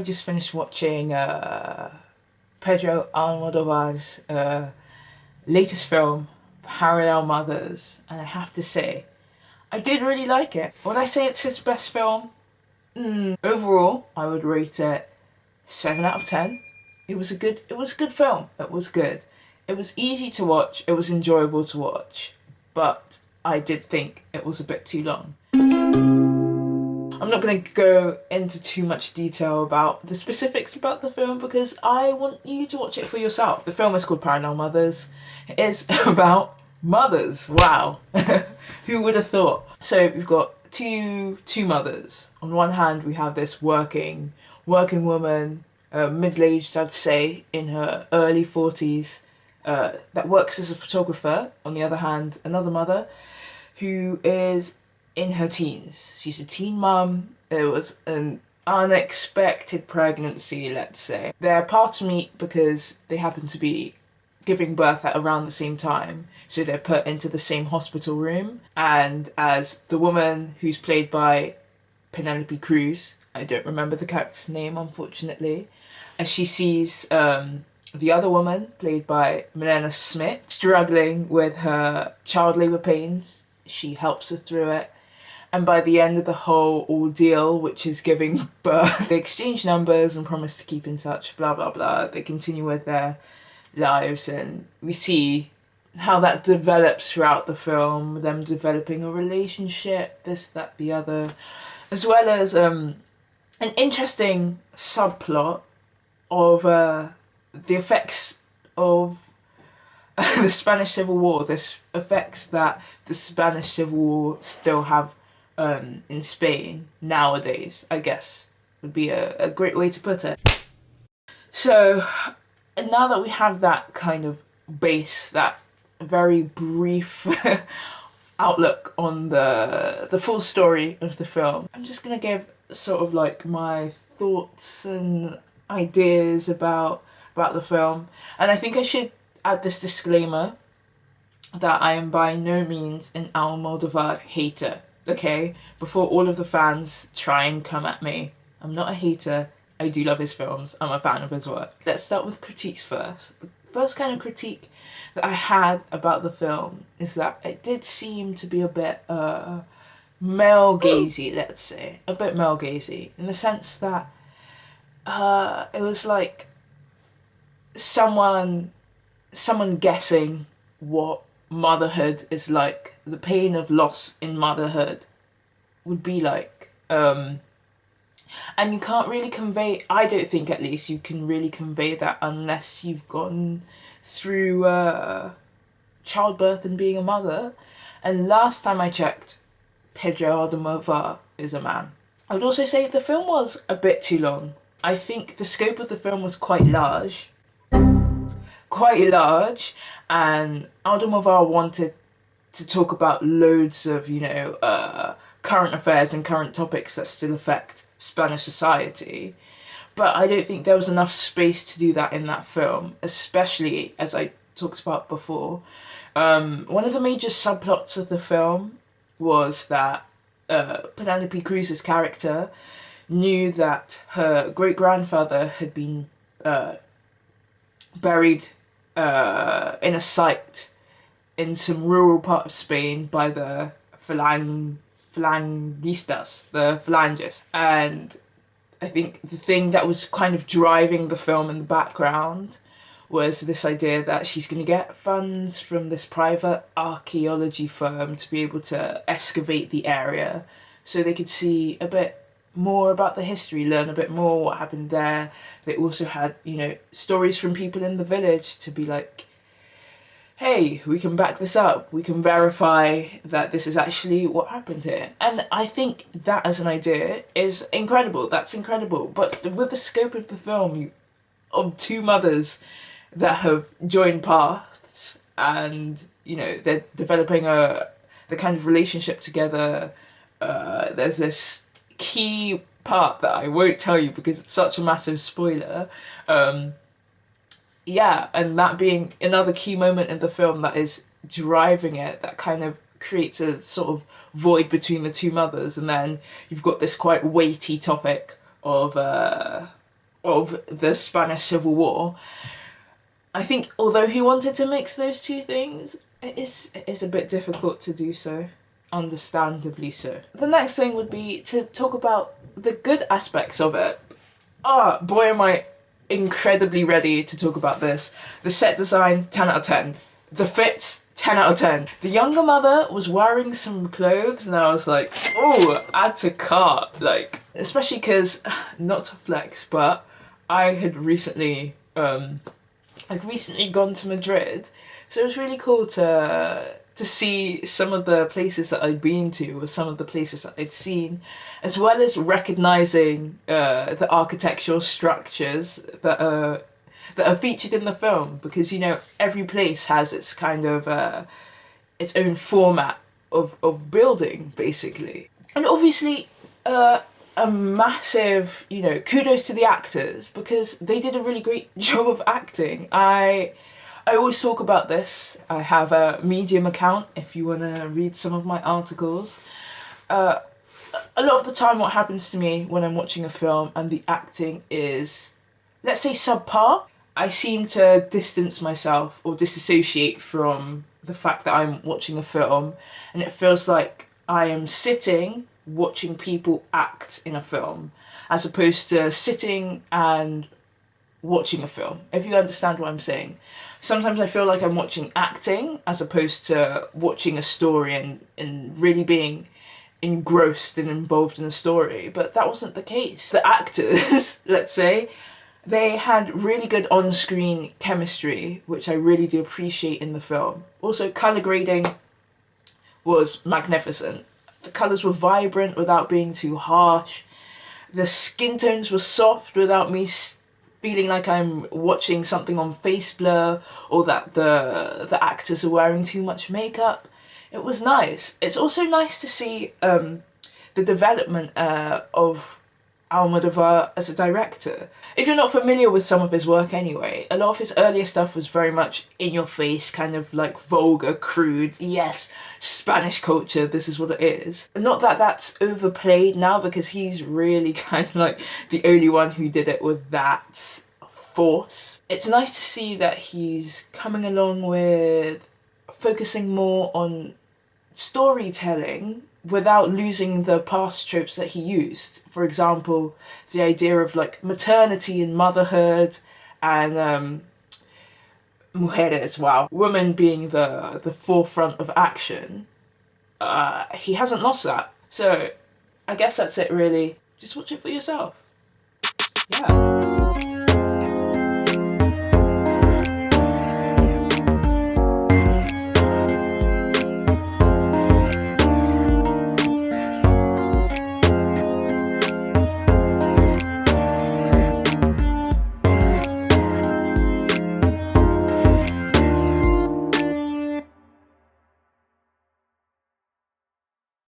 I just finished watching Pedro Almodovar's latest film, Parallel Mothers, and I have to say, I did really like it. Would I say it's his best film? Overall, I would rate it 7 out of 10. It was a good film. It was good. It was easy to watch. It was enjoyable to watch, but I did think it was a bit too long. I'm not going to go into too much detail about the specifics about the film because I want you to watch it for yourself. The film is called Parallel Mothers. It is about mothers. Wow. Who would have thought? So we've got two mothers. On one hand, we have this working woman, middle-aged, I'd say, in her early 40s, that works as a photographer. On the other hand, another mother who is in her teens. She's a teen mum. It was an unexpected pregnancy, let's say. Their paths meet because they happen to be giving birth at around the same time, so they're put into the same hospital room. And as the woman who's played by Penelope Cruz, I don't remember the character's name unfortunately, as she sees the other woman played by Milena Smith struggling with her child labour pains, she helps her through it. And by the end of the whole ordeal, which is giving birth, they exchange numbers and promise to keep in touch, blah, blah, blah. They continue with their lives, and we see how that develops throughout the film, them developing a relationship, this, that, the other, as well as an interesting subplot of the effects of the Spanish Civil War, this effects that the Spanish Civil War still have in Spain nowadays, I guess, would be a great way to put it. So, now that we have that kind of base, that very brief outlook on the full story of the film, I'm just gonna give sort of like my thoughts and ideas about the film. And I think I should add this disclaimer that I am by no means an Almodovar hater, okay? Before all of the fans try and come at me, I'm not a hater. I do love his films. I'm a fan of his work. Let's start with critiques first. The first kind of critique that I had about the film is that it did seem to be a bit male-gazy, let's say. A bit male-gazy, in the sense that it was like someone guessing what motherhood is like, the pain of loss in motherhood would be like. And you can't really convey, I don't think at least, you can really convey that unless you've gone through childbirth and being a mother. And last time I checked, Pedro Almodovar is a man. I would also say the film was a bit too long. I think the scope of the film was quite large, and Almodovar wanted to talk about loads of, current affairs and current topics that still affect Spanish society, but I don't think there was enough space to do that in that film, especially as I talked about before. One of the major subplots of the film was that Penelope Cruz's character knew that her great-grandfather had been buried in a site in some rural part of Spain by the phalangists. And I think the thing that was kind of driving the film in the background was this idea that she's going to get funds from this private archaeology firm to be able to excavate the area so they could see a bit more about the history, learn a bit more what happened there. They also had, stories from people in the village to be like, hey, we can back this up, we can verify that this is actually what happened here. And I think that as an idea is incredible, that's incredible. But with the scope of the film, of two mothers that have joined paths and, they're developing the kind of relationship together, there's this key part that I won't tell you because it's such a massive spoiler, and that being another key moment in the film that is driving it, that kind of creates a sort of void between the two mothers. And then you've got this quite weighty topic of of the Spanish Civil War. I think although he wanted to mix those two things, it is a bit difficult to do so, understandably so. The next thing would be to talk about the good aspects of it. Boy am I incredibly ready to talk about this. The set design, 10 out of 10. The fit, 10 out of 10. The younger mother was wearing some clothes and I was like, oh, add to cart. Like, especially because, not to flex, but I had recently gone to Madrid, so it was really cool to see some of the places that I'd been to, or some of the places that I'd seen, as well as recognising the architectural structures that are featured in the film, because, you know, every place has its kind of its own format of building, basically. And obviously, a massive, you know, kudos to the actors, because they did a really great job of acting. I always talk about this. I have a Medium account if you want to read some of my articles. A lot of the time what happens to me when I'm watching a film and the acting is, let's say, subpar, I seem to distance myself or disassociate from the fact that I'm watching a film, and it feels like I am sitting watching people act in a film, as opposed to sitting and watching a film, if you understand what I'm saying. Sometimes I feel like I'm watching acting as opposed to watching a story and really being engrossed and involved in the story, but that wasn't the case. The actors, let's say, they had really good on-screen chemistry, which I really do appreciate in the film. Also, colour grading was magnificent. The colours were vibrant without being too harsh. The skin tones were soft without me feeling like I'm watching something on face blur, or that the actors are wearing too much makeup. It was nice. It's also nice to see the development of Almodovar as a director. If you're not familiar with some of his work anyway, a lot of his earlier stuff was very much in your face, kind of like vulgar, crude, yes, Spanish culture, this is what it is. Not that that's overplayed now, because he's really kind of like the only one who did it with that force. It's nice to see that he's coming along with focusing more on storytelling without losing the past tropes that he used. For example, the idea of like maternity and motherhood, and mujeres, wow, women being the forefront of action. He hasn't lost that. So I guess that's it really. Just watch it for yourself. Yeah.